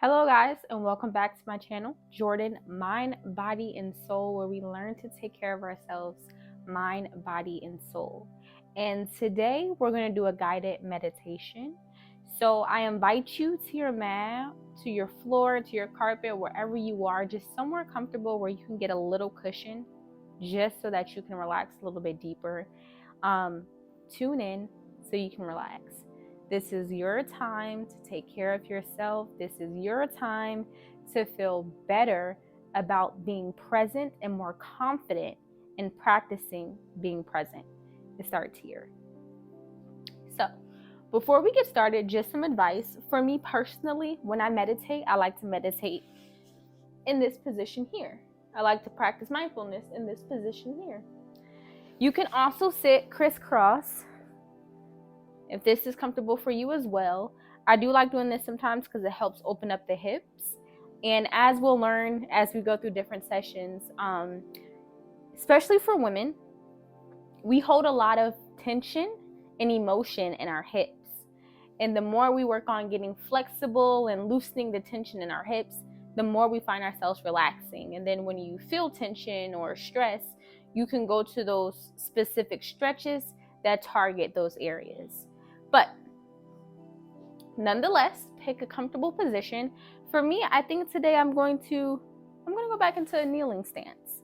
Hello guys, and welcome back to my channel, Jordan Mind, Body, and Soul, where we learn to take care of ourselves, mind, body, and soul. And today we're going to do a guided meditation. So I invite you to your mat, to your floor, to your carpet, wherever you are, just somewhere comfortable where you can get a little cushion, just so that you can relax a little bit deeper. Tune in so you can relax. This is your time to take care of yourself. This is your time to feel better about being present and more confident in practicing being present. It starts here. So, before we get started, just some advice. For me personally, when I meditate, I like to meditate in this position here. I like to practice mindfulness in this position here. You can also sit crisscross if this is comfortable for you as well. I do like doing this sometimes because it helps open up the hips. And as we'll learn as we go through different sessions, especially for women, we hold a lot of tension and emotion in our hips. And the more we work on getting flexible and loosening the tension in our hips, the more we find ourselves relaxing. And then when you feel tension or stress, you can go to those specific stretches that target those areas. But nonetheless, pick a comfortable position. For me, I think today I'm going to go back into a kneeling stance.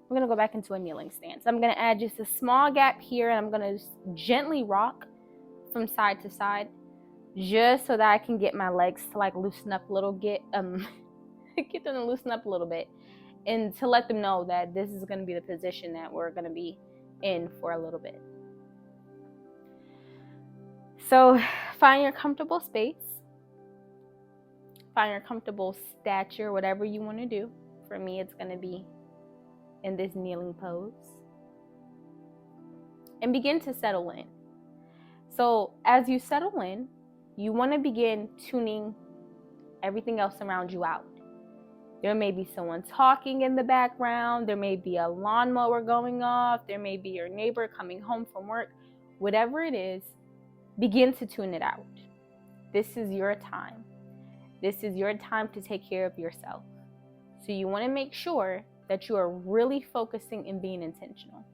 I'm going to add just a small gap here, and I'm going to gently rock from side to side, just so that I can get my legs to loosen up a little, get them to loosen up a little bit, and to let them know that this is going to be the position that we're going to be in for a little bit. So find your comfortable space, find your comfortable stature, whatever you want to do. For me, it's going to be in this kneeling pose. And begin to settle in. So as you settle in, you want to begin tuning everything else around you out. There may be someone talking in the background. There may be a lawnmower going off. There may be your neighbor coming home from work. Whatever it is, begin to tune it out. This is your time. This is your time to take care of yourself. So you want to make sure that you are really focusing and being intentional.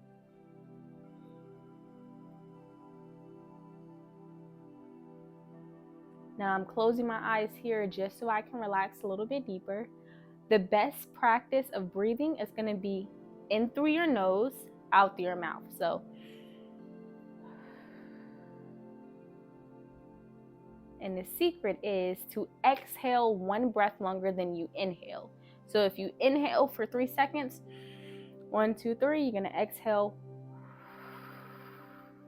Now I'm closing my eyes here just so I can relax a little bit deeper. The best practice of breathing is going to be in through your nose, out through your mouth. So, and the secret is to exhale one breath longer than you inhale. So if you inhale for 3 seconds, 1, 2, 3, you're going to exhale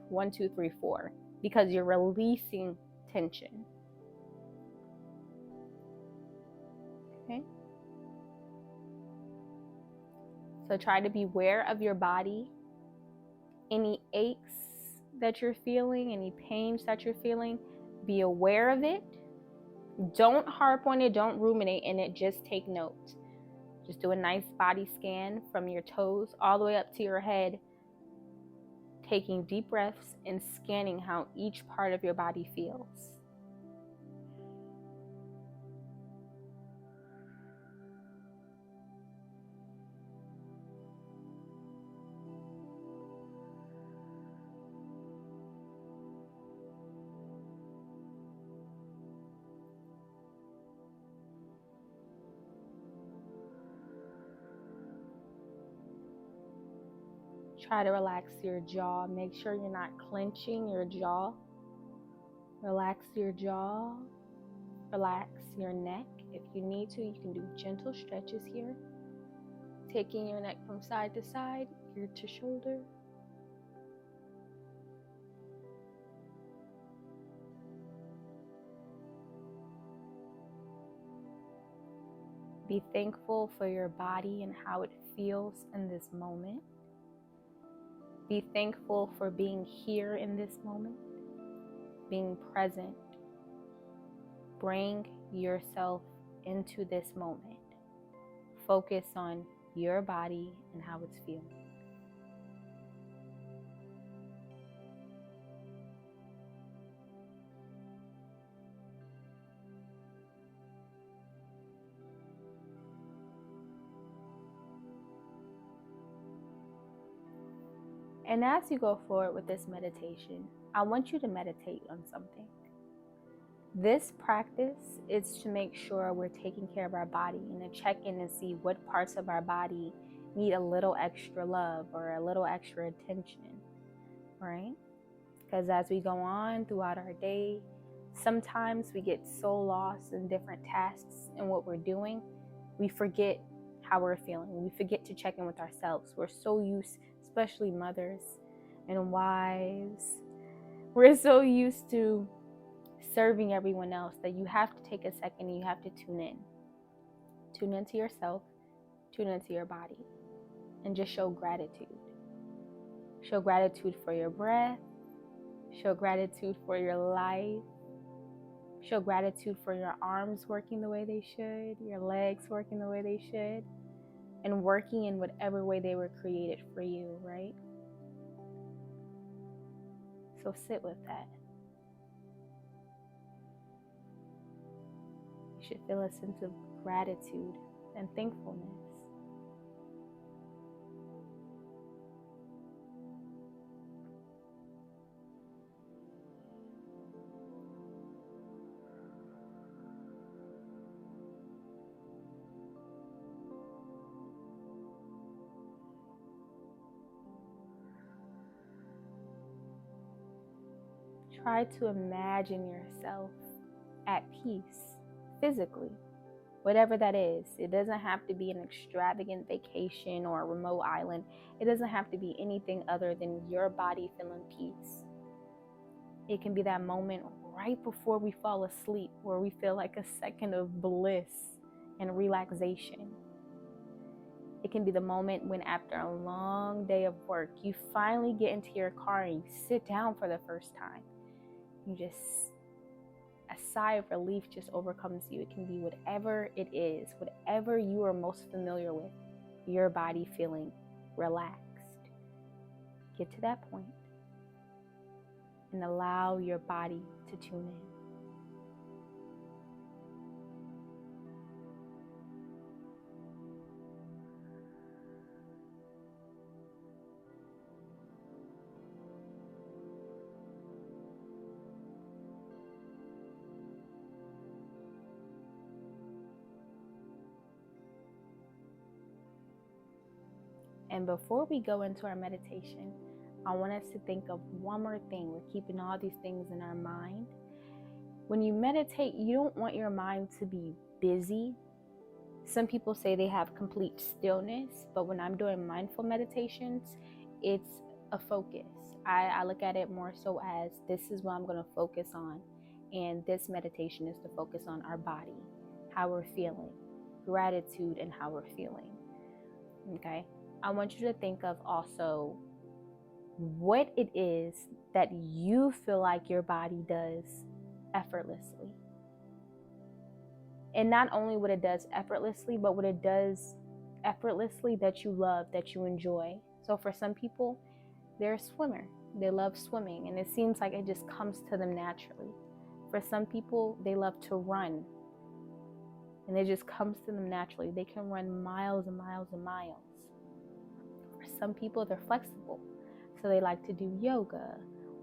1, 2, 3, 4, because you're releasing tension. Okay? So try to be aware of your body. Any aches that you're feeling, any pains that you're feeling, be aware of it. Don't harp on it, don't ruminate in it, just take note. Just do a nice body scan from your toes all the way up to your head, taking deep breaths and scanning how each part of your body feels. Try to relax your jaw. Make sure you're not clenching your jaw. Relax your jaw. Relax your neck. If you need to, you can do gentle stretches here. Taking your neck from side to side, ear to shoulder. Be thankful for your body and how it feels in this moment. Be thankful for being here in this moment, being present. Bring yourself into this moment. Focus on your body and how it's feeling. And as you go forward with this meditation, I want you to meditate on something. This practice is to make sure we're taking care of our body and to check in and see what parts of our body need a little extra love or a little extra attention, right? Because as we go on throughout our day, sometimes we get so lost in different tasks and what we're doing, we forget how we're feeling. We forget to check in with ourselves. We're so used, especially mothers and wives, we're so used to serving everyone else that you have to take a second and you have to tune in. Tune into yourself, tune into your body, and just show gratitude. Show gratitude for your breath. Show gratitude for your life. Show gratitude for your arms working the way they should, your legs working the way they should, and working in whatever way they were created for you, right? So sit with that. You should feel a sense of gratitude and thankfulness. Try to imagine yourself at peace physically, whatever that is. It doesn't have to be an extravagant vacation or a remote island. It doesn't have to be anything other than your body feeling peace. It can be that moment right before we fall asleep where we feel like a second of bliss and relaxation. It can be the moment when after a long day of work, you finally get into your car and you sit down for the first time. You just, a sigh of relief just overcomes you. It can be whatever it is, whatever you are most familiar with, your body feeling relaxed. Get to that point and allow your body to tune in. And before we go into our meditation, I want us to think of one more thing. We're keeping all these things in our mind. When you meditate, you don't want your mind to be busy. Some people say they have complete stillness, but when I'm doing mindful meditations, it's a focus. I look at it more so as this is what I'm going to focus on. And this meditation is to focus on our body, how we're feeling, gratitude, and how we're feeling. Okay? I want you to think of also what it is that you feel like your body does effortlessly. And not only what it does effortlessly, but what it does effortlessly that you love, that you enjoy. So for some people, they're a swimmer. They love swimming, and it seems like it just comes to them naturally. For some people, they love to run, and it just comes to them naturally. They can run miles and miles and miles. For some people, they're flexible, so they like to do yoga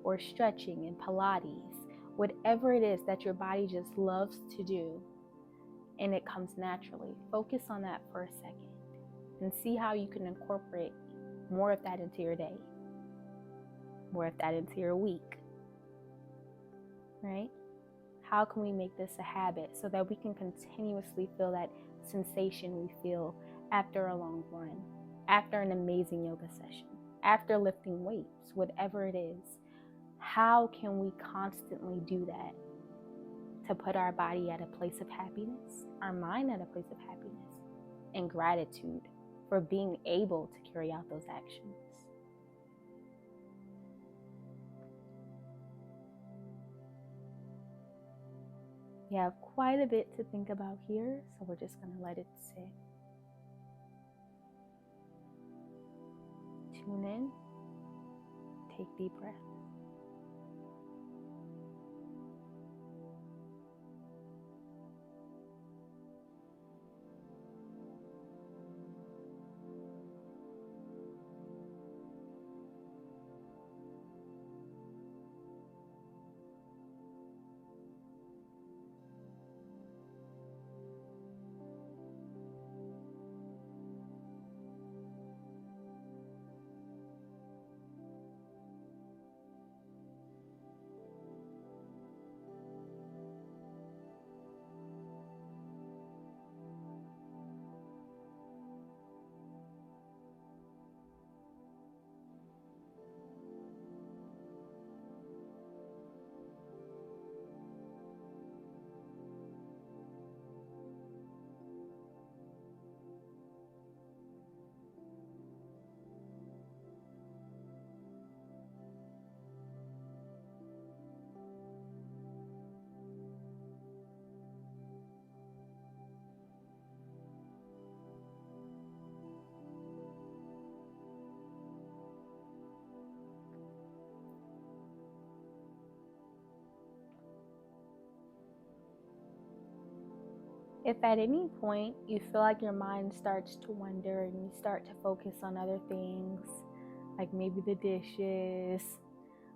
or stretching and Pilates, whatever it is that your body just loves to do, and it comes naturally. Focus on that for a second and see how you can incorporate more of that into your day, more of that into your week, right? How can we make this a habit so that we can continuously feel that sensation we feel after a long run, after an amazing yoga session, after lifting weights, whatever it is? How can we constantly do that to put our body at a place of happiness, our mind at a place of happiness, and gratitude for being able to carry out those actions? We have quite a bit to think about here, so we're just going to let it sit. Tune in, take deep breaths. If at any point you feel like your mind starts to wander and you start to focus on other things, like maybe the dishes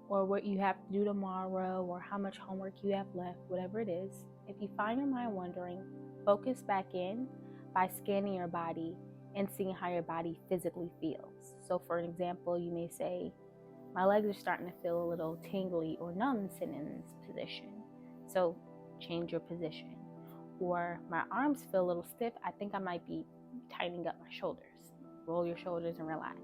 or what you have to do tomorrow or how much homework you have left, whatever it is, if you find your mind wandering, focus back in by scanning your body and seeing how your body physically feels. So for an example, you may say, my legs are starting to feel a little tingly or numb sitting in this position. So change your position. Or my arms feel a little stiff. I think I might be tightening up my shoulders. Roll your shoulders and relax.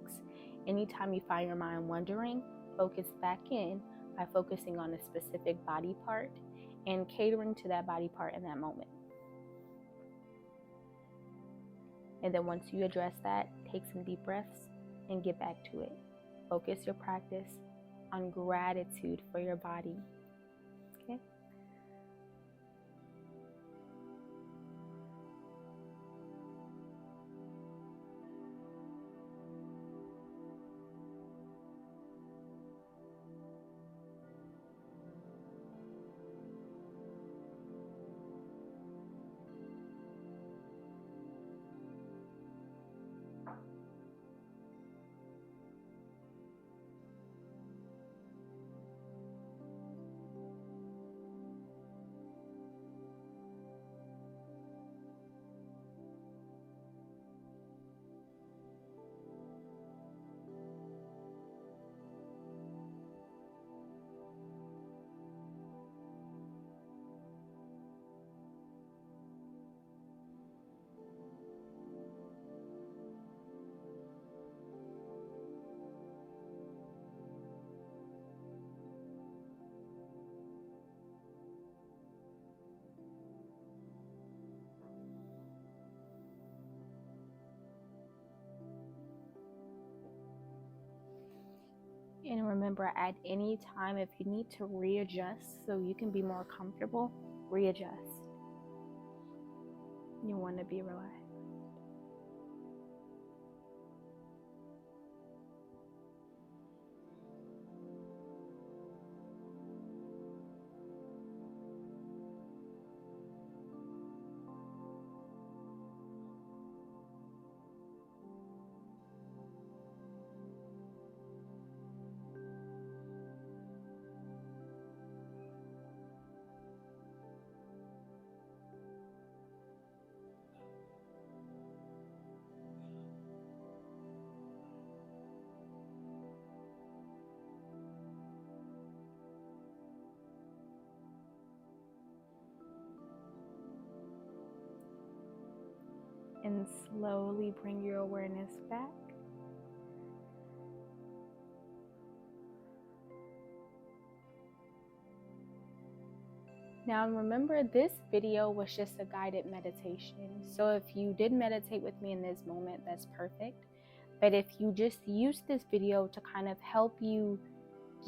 Anytime you find your mind wandering, focus back in by focusing on a specific body part and catering to that body part in that moment. And then once you address that, take some deep breaths and get back to it. Focus your practice on gratitude for your body. Okay? And remember, at any time, if you need to readjust so you can be more comfortable, readjust. You want to be relaxed. And slowly bring your awareness back. Now remember, this video was just a guided meditation. So if you did meditate with me in this moment, that's perfect. But if you just use this video to kind of help you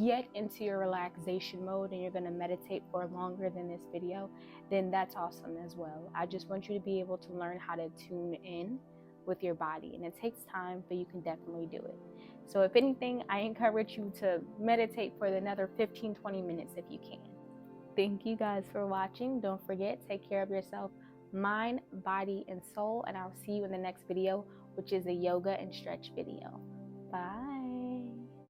get into your relaxation mode and you're going to meditate for longer than this video, then that's awesome as well. I just want you to be able to learn how to tune in with your body, and it takes time, but you can definitely do it. So if anything, I encourage you to meditate for another 15-20 minutes if you can. Thank you guys for watching. Don't forget, take care of yourself, mind, body, and soul, and I'll see you in the next video, which is a yoga and stretch video. Bye.